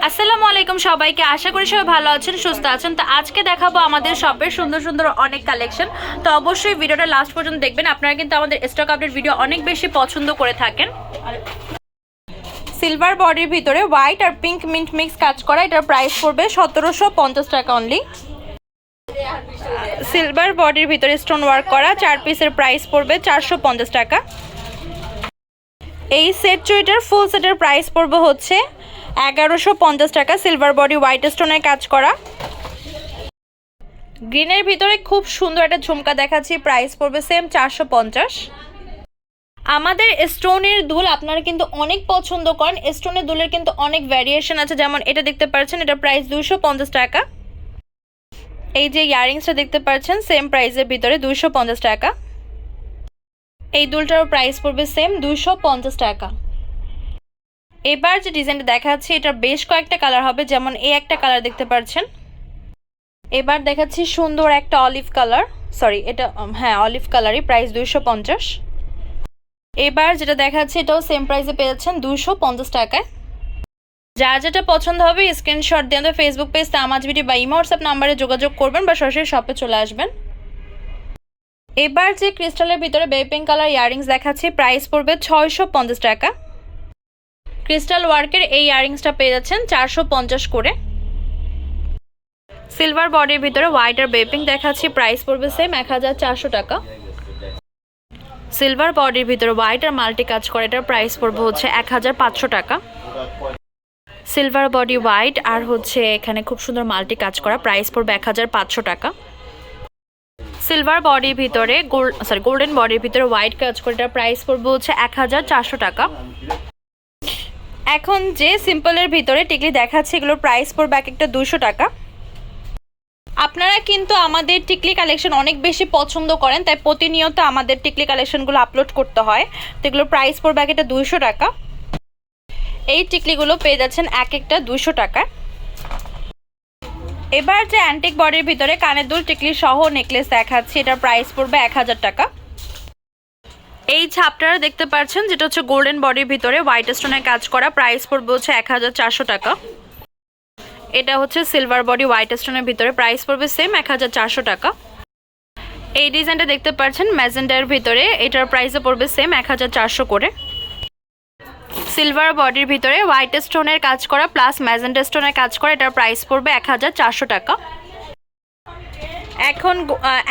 আসসালামু আলাইকুম সবাইকে, আশা করি সবাই ভালো আছেন, সুস্থ আছেন। তো আজকে দেখাবো আমাদের শপের সুন্দর সুন্দর অনেক কালেকশন। তো অবশ্যই ভিডিওটা লাস্ট পর্যন্ত দেখবেন। আপনারা কিন্তু আমাদের স্টক আপডেট ভিডিও অনেক বেশি পছন্দ করে থাকেন। সিলভার বডির ভিতরে হোয়াইট আর পিঙ্ক মিন্ট মিক্স কাজ করা, এটার প্রাইস পড়বে 1750 টাকা অনলি। সিলভার বডির ভিতরে স্টোন ওয়ার্ক করা 4 পিসের প্রাইস পড়বে 450 টাকা। এই সেট চুড়িটার ফুল সেটের প্রাইস পড়বে হচ্ছে 1150 টাকা। সিলভার বডি হোয়াইট স্টোনের কাজ করা। গ্রিনের ভিতরে খুব সুন্দর একটা ঝুমকা দেখাচ্ছি, প্রাইস পড়বে সেম 450। আমাদের স্টোনের দুল আপনারা কিন্তু অনেক পছন্দ করেন। স্টোনের দুলের কিন্তু অনেক ভ্যারিয়েশন আছে, যেমন এটা দেখতে পাচ্ছেন, এটা প্রাইস 250 টাকা। এই যে ইয়ারিংসটা দেখতে পাচ্ছেন সেম প্রাইসের ভিতরে 250 টাকা। এই দুলটার প্রাইস পড়বে সেম 250 টাকা। এবার যে ডিজাইনটা দেখাচ্ছি এটার বেশ কয়েকটা কালার হবে, যেমন এই একটা কালার দেখতে পাচ্ছেন। এবার দেখাচ্ছি সুন্দর একটা অলিভ কালার, সরি এটা অলিভ কালারই, প্রাইস 250। এবার যেটা দেখাচ্ছি এটাও সেম প্রাইসে পেয়ে যাচ্ছেন 250 টাকায়। যার যেটা পছন্দ হবে স্ক্রিনশট দিয়ে আমাদের ফেসবুক পেজ তামাজ বিডি বা ইমো হোয়াটসঅ্যাপ নাম্বারে যোগাযোগ করবেন বা সরাসরি শপে চলে আসবেন। এবার যে ক্রিস্টালের ভিতরে বেবি পিঙ্ক কালার ইয়ারিংস দেখাচ্ছি, প্রাইস পড়বে 650 টাকা। ক্রিস্টাল ওয়ার্কের এই ইয়ারিংসটা পেয়ে যাচ্ছেন 450 করে। সিলভার বডির ভিতরে হোয়াইট আর বেবি পিঙ্ক দেখাচ্ছি, প্রাইস পড়বে সেম 1400 টাকা। সিলভার বডির ভিতরে হোয়াইট আর মাল্টি কাজ করে, এটার প্রাইস পড়বে হচ্ছে 1500 টাকা। সিলভার বডি হোয়াইট আর হচ্ছে এখানে খুব সুন্দর মাল্টি কাজ করা, প্রাইস পড়বে 1500 টাকা। সিলভার বডির ভিতরে গোল্ডেন বডির ভিতরে হোয়াইট কাজ করে, এটার প্রাইস পড়বে হচ্ছে 1400 টাকা। এখন যে সিম্পলের ভিতরে টিকলি দেখাচ্ছে এগুলোর প্রাইস পড়বে এক একটা 200 টাকা। আপনারা কিন্তু আমাদের টিকলি কালেকশন অনেক বেশি পছন্দ করেন, তাই প্রতিনিয়ত আমাদের টিকলি কালেকশনগুলো আপলোড করতে হয়। তো এগুলোর প্রাইস পড়বে এক একটা 200 টাকা। এই টিকলিগুলো পেয়ে যাচ্ছেন এক একটা 200 টাকা। এবার যে অ্যান্টিক বডির ভিতরে কানের দুল টিকলি সহ নেকলেস দেখাচ্ছি, এটার প্রাইস পড়বে 1000 টাকা। এই ছাপটারা দেখতে পাচ্ছেন যেটা হচ্ছে গোল্ডেন বডির ভিতরে হোয়াইট স্টোনের কাজ করা, প্রাইস পড়বে হচ্ছে 1400 টাকা। এটা হচ্ছে সিলভার বডি হোয়াইট স্টোনের ভিতরে, প্রাইস পড়বে সেম 1400 টাকা। এই ডিজাইনটা দেখতে পাচ্ছেন ম্যাজেন্ডার ভিতরে, এটার প্রাইসও পড়বে সেম 1400 করে। সিলভার বডির ভিতরে হোয়াইট স্টোনের কাজ করা প্লাস ম্যাজেন্ডা স্টোনের কাজ করা, এটার প্রাইস পড়বে 1400 টাকা। এখন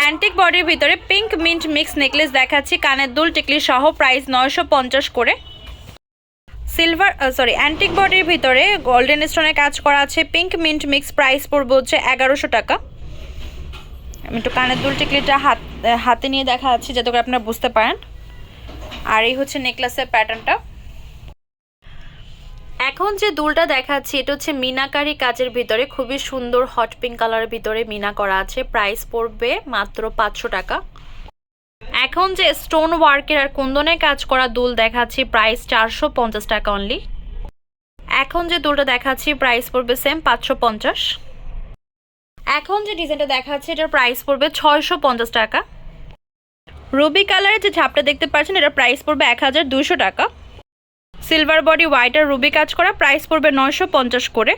অ্যান্টিক বডির ভিতরে পিঙ্ক মিন্ট মিক্স নেকলেস দেখাচ্ছি, কানের দুল টিকলি সহ, প্রাইস 950 করে। অ্যান্টিক বডির ভিতরে গোল্ডেন স্টোনের কাজ করা আছে, পিঙ্ক মিন্ট মিক্স, প্রাইস পড়বে হচ্ছে 1100 টাকা। আমি একটু কানের দুল টিকলিটা হাতে নিয়ে দেখাচ্ছি যাতে করে আপনারা বুঝতে পারেন। আর এই হচ্ছে নেকলেসের প্যাটার্নটা। এখন যে দুলটা দেখাচ্ছি এটা হচ্ছে মিনাকারি কাজের ভিতরে, খুবই সুন্দর হট পিঙ্ক কালারের ভিতরে মিনা করা আছে, প্রাইস পড়বে মাত্র 500 টাকা। এখন যে স্টোন ওয়ার্কের আর কুন্দনের কাজ করা দুল দেখাচ্ছি, প্রাইস 450 টাকা অনলি। এখন যে দুলটা দেখাচ্ছি প্রাইস পড়বে সেম 550। এখন যে ডিজাইনটা দেখাচ্ছি এটার প্রাইস পড়বে 650 টাকা। রুবি কালারের যে ঝাপটা দেখতে পাচ্ছেন এটার প্রাইস পড়বে 1200 টাকা। সিলভার বডি হোয়াইট আর রুবি কাজ করা, প্রাইস পড়বে 950 করে।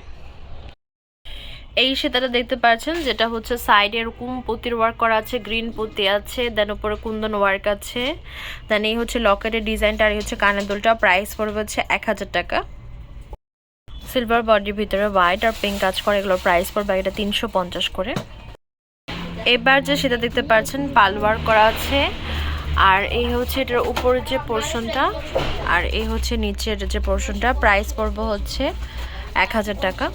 এই সেতাটা দেখতে পাচ্ছেন যেটা হচ্ছে সাইডে এরকম পুঁতির ওয়ার্ক করা আছে, গ্রিন পুঁতি আছে, দেন উপরে কুন্দন ওয়ার্ক আছে, দেন এই হচ্ছে লকেটের ডিজাইনটা, আর এই হচ্ছে কানের দুলটা, প্রাইস পড়বে হচ্ছে 1000 টাকা। সিলভার বডির ভিতরে হোয়াইট আর পিঙ্ক কাজ করে, এগুলোর প্রাইস পড়বে এটা 350 করে। এবার যে সেটা দেখতে পাচ্ছেন পাল ওয়ার্ক করা আছে, আর এই হচ্ছে এটার উপরের যে পোর্শনটা, আর এই হচ্ছে নিচের যে পোর্শনটা, প্রাইস পড়বে হচ্ছে 1000 টাকা।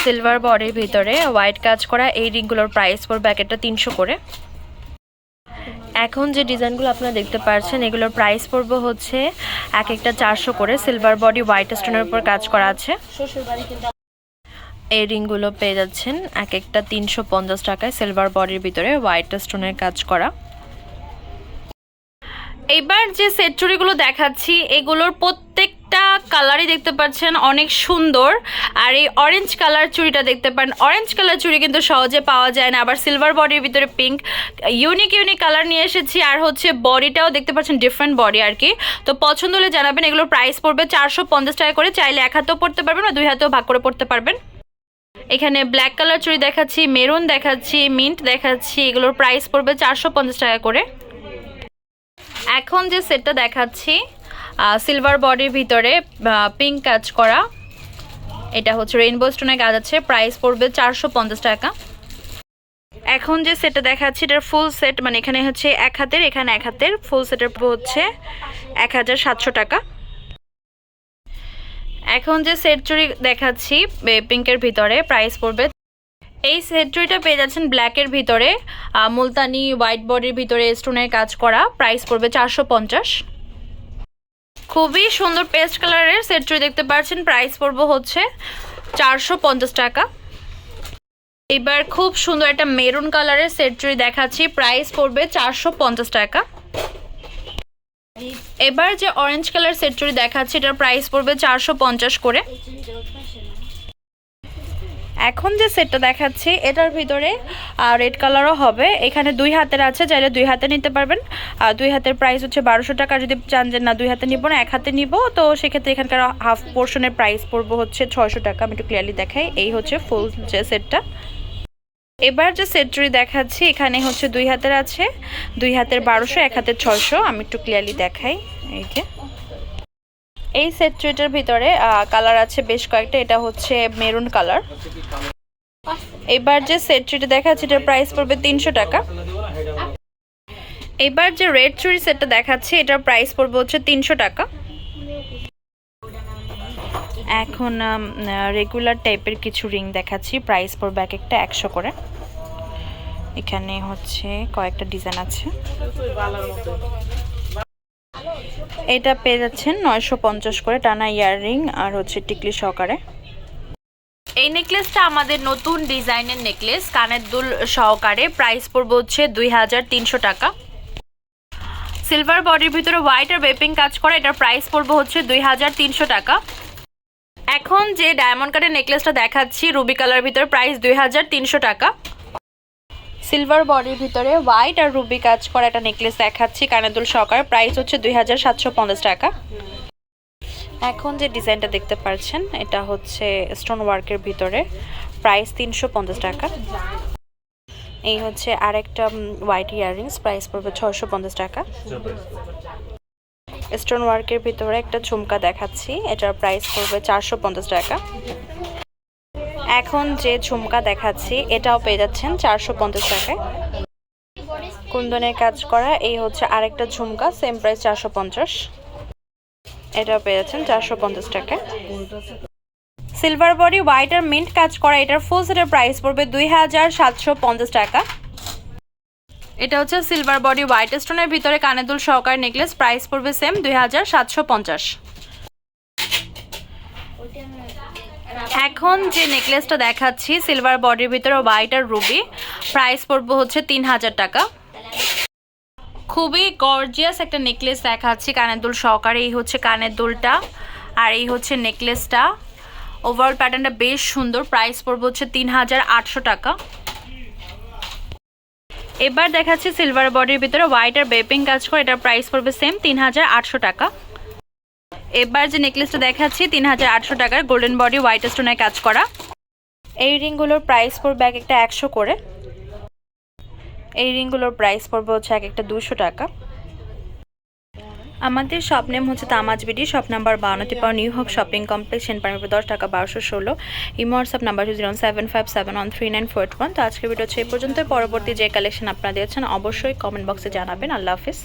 সিলভার বডির ভিতরে হোয়াইট কাজ করা এই রিংগুলোর প্রাইস পড়বে এক একটা 300 করে। এখন যে ডিজাইনগুলো আপনারা দেখতে পাচ্ছেন এগুলোর প্রাইস পড়বে হচ্ছে এক একটা 400 করে। সিলভার বডি হোয়াইট স্টোনের উপর কাজ করা আছে। এই রিংগুলো পেয়ে যাচ্ছেন এক একটা 350 টাকায়, সিলভার বডির ভিতরে হোয়াইট স্টোনের কাজ করা। এবার যে সেট চুড়িগুলো দেখাচ্ছি এগুলোর প্রত্যেকটা প্রত্যেকটা কালারই দেখতে পাচ্ছেন অনেক সুন্দর। আর এই অরেঞ্জ কালার চুড়িটা দেখতে পারেন, অরেঞ্জ কালার চুড়ি কিন্তু সহজে পাওয়া যায় না। আবার সিলভার বডির ভিতরে পিঙ্ক, ইউনিক ইউনিক কালার নিয়ে এসেছি। আর হচ্ছে বডিটাও দেখতে পাচ্ছেন ডিফারেন্ট বডি আর কি। তো পছন্দ হলে জানাবেন। এগুলোর প্রাইস পড়বে 450 টাকা করে। চাইলে এক হাতেও পড়তে পারবেন বা দুই হাতেও ভাগ করে পড়তে পারবেন। এখানে ব্ল্যাক কালার চুড়ি দেখাচ্ছি, মেরুন দেখাচ্ছি, মিন্ট দেখাচ্ছি। এগুলোর প্রাইস পড়বে 450 টাকা করে। এখন যে সেটটা দেখাচ্ছি সিলভার বডির ভিতরে পিঙ্ক কাজ করা, এটা হচ্ছে রেইনবো স্টোনের কাজ আছে, প্রাইস পড়বে 450 টাকা। এখন যে সেটটা দেখাচ্ছি এটার ফুল সেট, মানে এখানে হচ্ছে এক হাতের, এখানে এক হাতের, ফুল সেটের হচ্ছে 1700 টাকা। এখন যে সেট চুড়ি দেখাচ্ছি পিঙ্কের ভিতরে, প্রাইস পড়বে, এই সেট চুড়িটা পেয়ে যাচ্ছেন ব্ল্যাকের ভিতরে, মুলতানি হোয়াইট বডির ভিতরে স্টোনের কাজ করা, প্রাইস পড়বে 450। খুবই সুন্দর পেস্ট কালারের সেট চুড়ি দেখতে পাচ্ছেন, প্রাইস পড়বে হচ্ছে 450 টাকা। এবার খুব সুন্দর একটা মেরুন কালারের সেট চুড়ি দেখাচ্ছি, প্রাইস পড়বে 450 টাকা। এবার যে অরেঞ্জ কালার সেট চুড়ি দেখাচ্ছি এটার প্রাইস পড়বে 450 করে। এখন যে সেটটা দেখাচ্ছি এটার ভিতরে রেড কালারও হবে, এখানে দুই হাতের আছে, চাইলে দুই হাতে নিতে পারবেন। দুই হাতের প্রাইস হচ্ছে 1200 টাকা। যদি চান যে না দুই হাতে নিব না এক হাতে নিব, তো সেক্ষেত্রে এখানকার হাফ পোর্শনের প্রাইস পড়বে হচ্ছে 600 টাকা। আমি একটু ক্লিয়ারলি দেখাই, এই হচ্ছে ফুল যে সেটটা। এবার যে সেট চুড়ি দেখাচ্ছি এখানে হচ্ছে দুই হাতের আছে, দুই হাতের 1200, এক হাতের 600। আমি একটু ক্লিয়ারলি দেখাই, এই যে এই সেট চুড়িটার ভিতরে কালার আছে বেশ কয়েকটা, এটা হচ্ছে মেরুন কালার। এবার যে সেট চুড়িটা দেখাচ্ছি এটার প্রাইস পড়বে 300 টাকা। এবার যে রেড চুড়ি সেটটা দেখাচ্ছি এটার প্রাইস পড়বে হচ্ছে 300 টাকা। এখন রেগুলার টাইপের কিছু রিং দেখাচ্ছি, প্রাইস পড়বে এক একটা 100 করে। এখানে হচ্ছে কয়েকটা ডিজাইন আছে। এটা পেয়ে যাচ্ছেন 950 করে, টানা ইয়াররিং আর হচ্ছে টিকলি সহকারে। এই নেকলেসটা আমাদের নতুন ডিজাইনের নেকলেস, কানের দুল সহকারে, প্রাইস পড়বে হচ্ছে 2300 টাকা। সিলভার বডির ভিতরে হোয়াইট আর বেপিং কাজ করা, এটার প্রাইস পড়বে হচ্ছে 2300 টাকা। এখন যে ডায়মন্ড কাটের নেকলেসটা দেখাচ্ছি রুবি কালার ভিতরে, প্রাইস 2300 টাকা। সিলভার বডির ভিতরে হোয়াইট আর রুবি কাজ করা একটা নেকলেস দেখাচ্ছি কানের দুল সহকারে, প্রাইস হচ্ছে 2750 টাকা। এখন যে ডিজাইনটা দেখতে পাচ্ছেন এটা হচ্ছে স্টোন ওয়ার্কের ভিতরে, প্রাইস 350 টাকা। এই হচ্ছে আরেকটা হোয়াইট ইয়াররিংস, প্রাইস পড়বে 650 টাকা। স্টোন ওয়ার্কের ভিতরে একটা ঝুমকা দেখাচ্ছি, এটার প্রাইস পড়বে 450 টাকা। এখন যে ঝুমকা দেখাচ্ছি এটাও পেয়ে যাচ্ছেন 450 টাকায়, কুন্দনের কাজ করা। এই হচ্ছে আরেকটা ঝুমকা, সেম প্রাইস 450, এটাও পেয়ে যাচ্ছেন 450 টাকায়। সিলভার বডি হোয়াইট আর মিন্ট কাজ করা, এটার ফুল সেটের প্রাইস পড়বে 2750 টাকা। এটা হচ্ছে সিলভার বডি হোয়াইট স্টোনের ভিতরে কানের দুল সহকারে নেকলেস, প্রাইস পড়বে সেম 2750। এখন যে নেকলেসটা দেখাচ্ছি সিলভার বডির ভিতরে হোয়াইট আর রুবি, প্রাইস পড়বে হচ্ছে 3000 টাকা। খুবই গর্জিয়াস একটা নেকলেস দেখাচ্ছি কানের দুল সহকারে। এই হচ্ছে কানের দুলটা আর এই হচ্ছে নেকলেসটা, ওভারঅল প্যাটার্নটা বেশ সুন্দর, প্রাইস পড়বে হচ্ছে 3800 টাকা। এবার দেখাচ্ছি সিলভার বডির ভিতরে হোয়াইট আর বেপিং কাজ করে, এটার প্রাইস পড়বে সেম 3800 টাকা। এবার যে নেকলেসটা দেখাচ্ছি 3800 টাকার, গোল্ডেন বডি হোয়াইট স্টোনের কাজ করা। এই রিংগুলোর প্রাইস পড়বে এক একটা 100 করে। এই রিংগুলোর প্রাইস পড়বে হচ্ছে এক একটা 200 টাকা। আমাদের শপ নেম হচ্ছে তামাজ BD, shop number 52 new hope shopping complex, Senpara 10 টাকা 1216। Imo WhatsApp number 075713941। তো আজকের ভিডিও হচ্ছে এই পর্যন্ত। পরবর্তী যে কালেকশন আপনারা দিয়েছেন অবশ্যই কমেন্ট বক্সে জানাবেন। আল্লাহ হাফিজ।